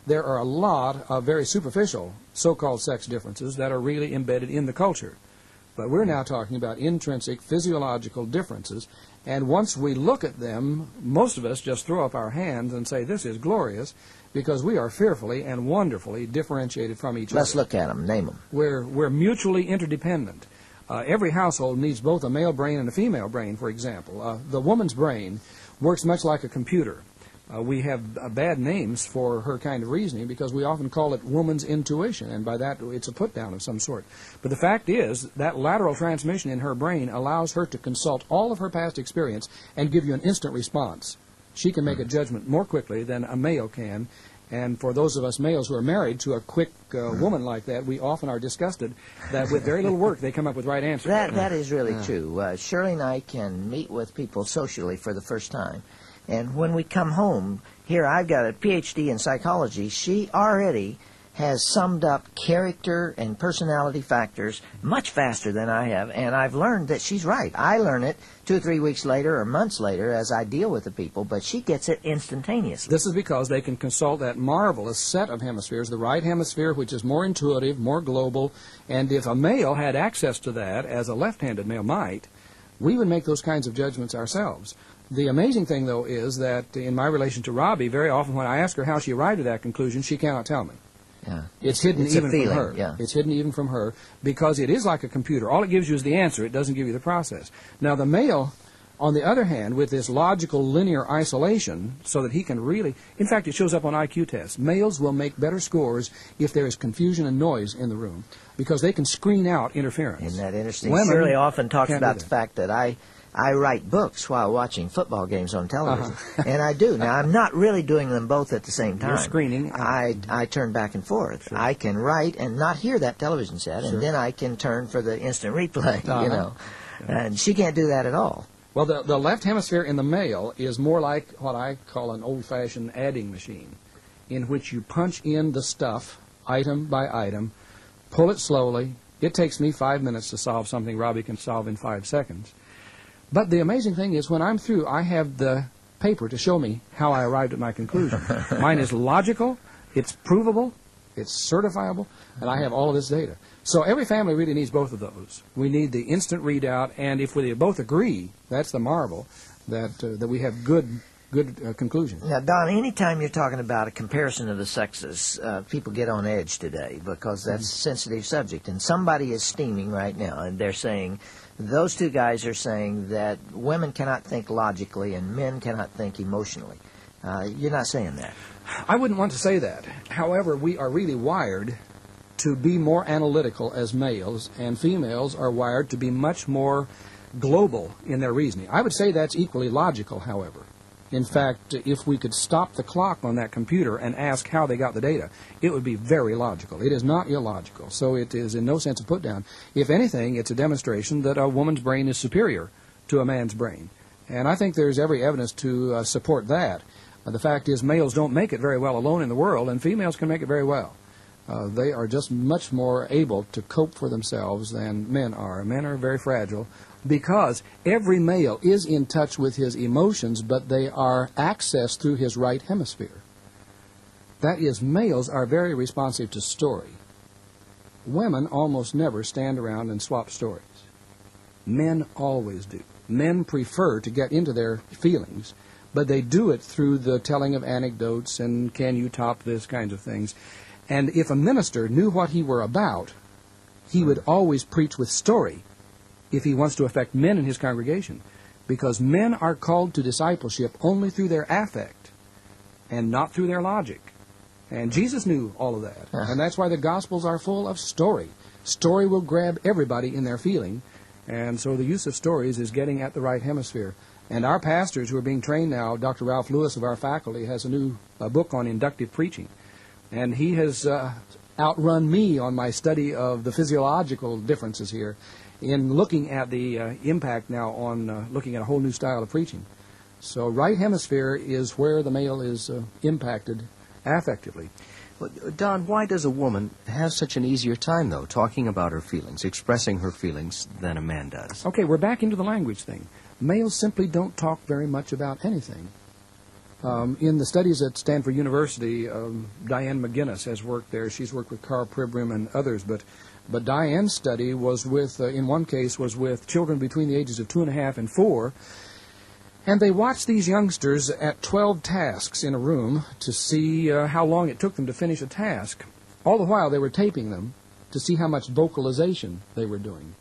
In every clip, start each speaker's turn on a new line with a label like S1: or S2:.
S1: there are a lot of very superficial so-called sex differences that are really embedded in the culture. But we're now talking about intrinsic physiological differences, and once we look at them, most of us just throw up our hands and say, this is glorious, because we are fearfully and wonderfully differentiated from each other.
S2: Let's look at them. Name them.
S1: We're mutually interdependent. Every household needs both a male brain and a female brain, for example. The woman's brain works much like a computer. We have bad names for her kind of reasoning because we often call it woman's intuition, and by that it's a put-down of some sort. But the fact is that lateral transmission in her brain allows her to consult all of her past experience and give you an instant response. She can make a judgment more quickly than a male can, and for those of us males who are married to a quick woman like that, we often are disgusted that with very little work they come up with right answers.
S2: That is really true. Shirley and I can meet with people socially for the first time. And when we come home, here I've got a PhD in psychology. She already has summed up character and personality factors much faster than I have, and I've learned that she's right. I learn it 2 or 3 weeks later or months later as I deal with the people, but she gets it instantaneously.
S1: This is because they can consult that marvelous set of hemispheres, the right hemisphere, which is more intuitive, more global, and if a male had access to that, as a left-handed male might, we would make those kinds of judgments ourselves. The amazing thing, though, is that in my relation to Robbie, very often when I ask her how she arrived at that conclusion, she cannot tell me.
S2: Yeah.
S1: It's hidden even from her.
S2: Yeah.
S1: It's hidden even from her because it is like a computer. All it gives you is the answer. It doesn't give you the process. Now, the male, on the other hand, with this logical linear isolation, so that he can really, in fact, it shows up on IQ tests. Males will make better scores if there is confusion and noise in the room because they can screen out interference.
S2: Isn't that interesting?
S1: Women
S2: Shirley often talks
S1: can't
S2: about
S1: do
S2: the fact that I write books while watching football games on television, and I do. Now, I'm not really doing them both at the same time.
S1: You're screening.
S2: I turn back and forth.
S1: Sure.
S2: I can write and not hear that television set,
S1: Sure.
S2: and then I can turn for the instant replay, you know.
S1: Yeah.
S2: And she can't do that at all.
S1: Well, the left hemisphere in the male is more like what I call an old-fashioned adding machine, in which you punch in the stuff, item by item, pull it slowly. It takes me 5 minutes to solve something Robbie can solve in 5 seconds. But the amazing thing is when I'm through, I have the paper to show me how I arrived at my conclusion. Mine is logical, it's provable, it's certifiable, and I have all of this data. So every family really needs both of those. We need the instant readout, and if we both agree, that's the marvel, that we have good conclusions.
S2: Now, Don, anytime you're talking about a comparison of the sexes, people get on edge today because that's a sensitive subject. And somebody is steaming right now, and they're saying, those two guys are saying that women cannot think logically and men cannot think emotionally. You're not saying that.
S1: I wouldn't want to say that. However, we are really wired to be more analytical as males, and females are wired to be much more global in their reasoning. I would say that's equally logical, however. In fact, if we could stop the clock on that computer and ask how they got the data, it would be very logical. It is not illogical, so it is in no sense a put-down. If anything, it's a demonstration that a woman's brain is superior to a man's brain. And I think there's every evidence to support that. The fact is males don't make it very well alone in the world, and females can make it very well. They are just much more able to cope for themselves than men are. Men are very fragile because every male is in touch with his emotions, but they are accessed through his right hemisphere. That is, males are very responsive to story. Women almost never stand around and swap stories. Men always do. Men prefer to get into their feelings, but they do it through the telling of anecdotes and can you top this kinds of things. And if a minister knew what he were about, he would always preach with story if he wants to affect men in his congregation, because men are called to discipleship only through their affect and not through their logic. And Jesus knew all of that, and that's why the Gospels are full of story. Story will grab everybody in their feeling, and so the use of stories is getting at the right hemisphere. And our pastors who are being trained now, Dr. Ralph Lewis of our faculty has a new book on inductive preaching, and he has outrun me on my study of the physiological differences here in looking at the impact now on looking at a whole new style of preaching. So right hemisphere is where the male is impacted affectively.
S3: Well, Don, why does a woman have such an easier time, though, talking about her feelings, expressing her feelings, than a man does?
S1: Okay, we're back into the language thing. Males simply don't talk very much about anything. In the studies at Stanford University, Diane McGinnis has worked there. She's worked with Carl Pribram and others, but Diane's study was with, in one case, was with children between the ages of 2.5 and 4, and they watched these youngsters at 12 tasks in a room to see how long it took them to finish a task. All the while, they were taping them to see how much vocalization they were doing.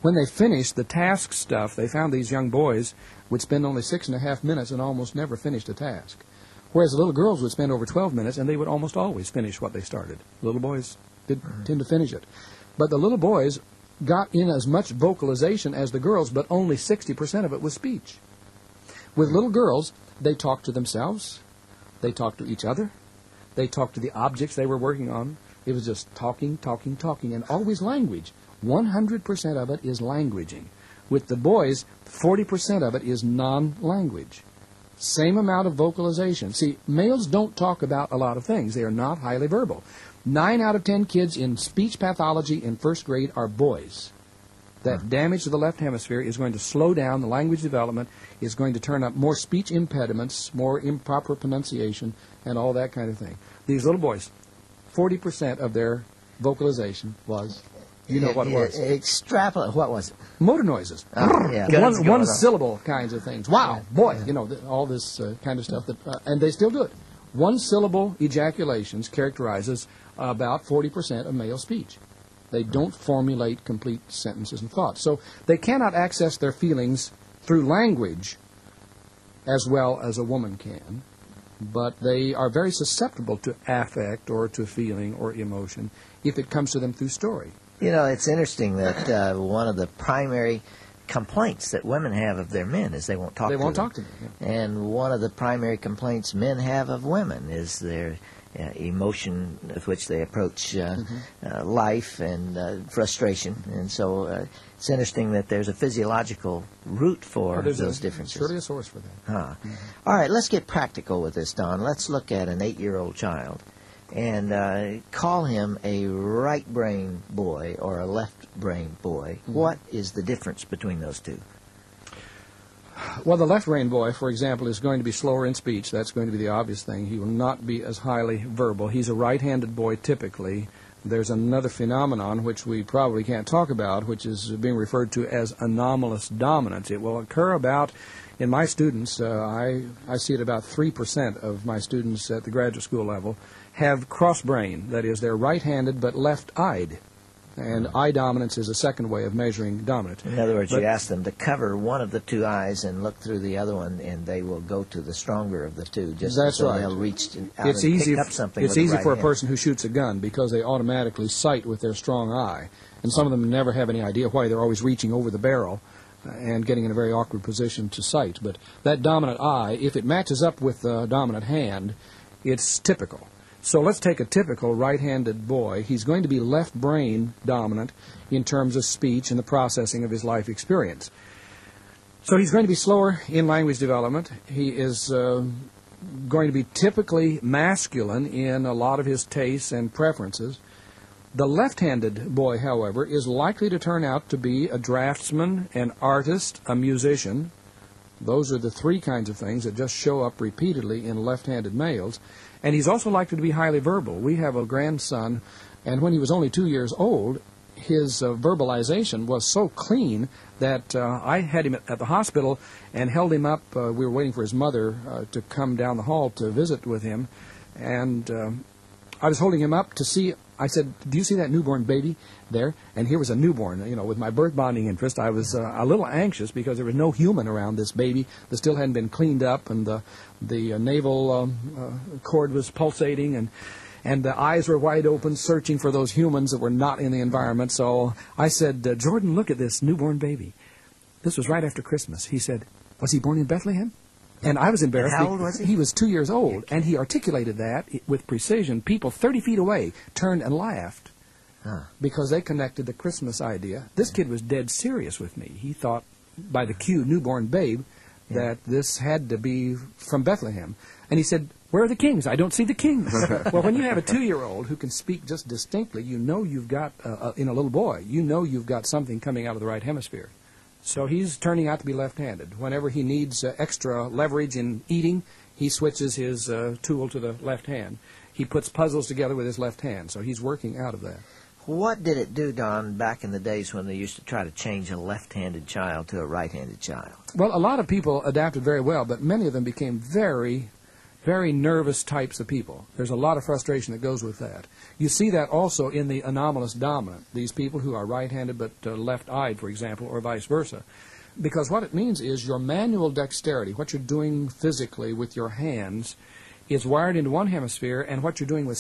S1: When they finished the task stuff, they found these young boys would spend only 6.5 minutes and almost never finished a task, whereas the little girls would spend over 12 minutes, and they would almost always finish what they started. Little boys did tend to finish it. But the little boys got in as much vocalization as the girls, but only 60% of it was speech. With little girls, they talked to themselves, they talked to each other, they talked to the objects they were working on. It was just talking, talking, talking, and always language. 100% of it is languaging. With the boys, 40% of it is non-language. Same amount of vocalization. See, males don't talk about a lot of things. They are not highly verbal. 9 out of 10 kids in speech pathology in first grade are boys. That damage to the left hemisphere is going to slow down the language development, is going to turn up more speech impediments, more improper pronunciation, and all that kind of thing. These little boys, 40% of their vocalization was, you know what it was.
S2: Extrapolate, what was it?
S1: Motor noises. One syllable kinds of things. Wow, boy, you know, all this kind of stuff. And they still do it. One syllable ejaculations characterizes about 40% of male speech. They don't formulate complete sentences and thoughts. So they cannot access their feelings through language as well as a woman can, but they are very susceptible to affect or to feeling or emotion if it comes to them through story.
S2: You know, it's interesting that one of the primary complaints that women have of their men is they won't talk to them. They won't talk to them. Yeah. And one of the primary complaints men have of women is their emotion with which they approach life and frustration. And so it's interesting that there's a physiological root for those differences.
S1: Surely a source for that.
S2: All right, let's get practical with this, Don. Let's look at an 8-year-old child and call him a right brain boy or a left brain boy. What is the difference between those two?
S1: Well, the left brain boy, for example, is going to be slower in speech. That's going to be the obvious thing. He will not be as highly verbal. He's a right-handed boy typically. There's another phenomenon which we probably can't talk about, which is being referred to as anomalous dominance. It will occur about, in my students, I see it about 3% of my students at the graduate school level have cross-brain. That is, they're right-handed but left-eyed. And eye dominance is a second way of measuring dominance.
S2: In other words, you ask them to cover one of the two eyes and look through the other one, and they will go to the stronger of the two. Just
S1: That's
S2: so
S1: right.
S2: They'll reach out and pick up something.
S1: It's easy for a person who shoots a gun because they automatically sight with their strong eye. And some of them never have any idea why they're always reaching over the barrel and getting in a very awkward position to sight. But that dominant eye, if it matches up with the dominant hand, it's typical. So let's take a typical right-handed boy. He's going to be left brain dominant in terms of speech and the processing of his life experience. So he's going to be slower in language development. He is going to be typically masculine in a lot of his tastes and preferences. The left-handed boy, however, is likely to turn out to be a draftsman, an artist, a musician. Those are the three kinds of things that just show up repeatedly in left-handed males. And he's also likely to be highly verbal. We have a grandson, and when he was only 2 years old, his verbalization was so clean that I had him at the hospital and held him up. We were waiting for his mother to come down the hall to visit with him. And I was holding him up to see. I said, "Do you see that newborn baby there?" And here was a newborn. You know, with my birth bonding interest, I was a little anxious because there was no human around this baby that still hadn't been cleaned up, and the navel cord was pulsating, and the eyes were wide open, searching for those humans that were not in the environment. So I said, "Jordan, look at this newborn baby." This was right after Christmas. He said, "Was he born in Bethlehem?" And I was embarrassed.
S2: How old was he?
S1: He was 2 years old, and he articulated that with precision. People 30 feet away turned and laughed because they connected the Christmas idea. This kid was dead serious with me. He thought, by the cue, newborn babe, that this had to be from Bethlehem. And he said, "Where are the kings? I don't see the kings." Well, when you have a 2-year-old who can speak just distinctly, you know you've got, in a little boy, you know you've got something coming out of the right hemisphere. So he's turning out to be left-handed. Whenever he needs extra leverage in eating, he switches his tool to the left hand. He puts puzzles together with his left hand, so he's working out of that.
S2: What did it do, Don, back in the days when they used to try to change a left-handed child to a right-handed child?
S1: Well, a lot of people adapted very well, but many of them became very, very nervous types of people. There's a lot of frustration that goes with that. You see that also in the anomalous dominant, these people who are right-handed but left-eyed, for example, or vice versa. Because what it means is your manual dexterity, what you're doing physically with your hands, is wired into one hemisphere, and what you're doing with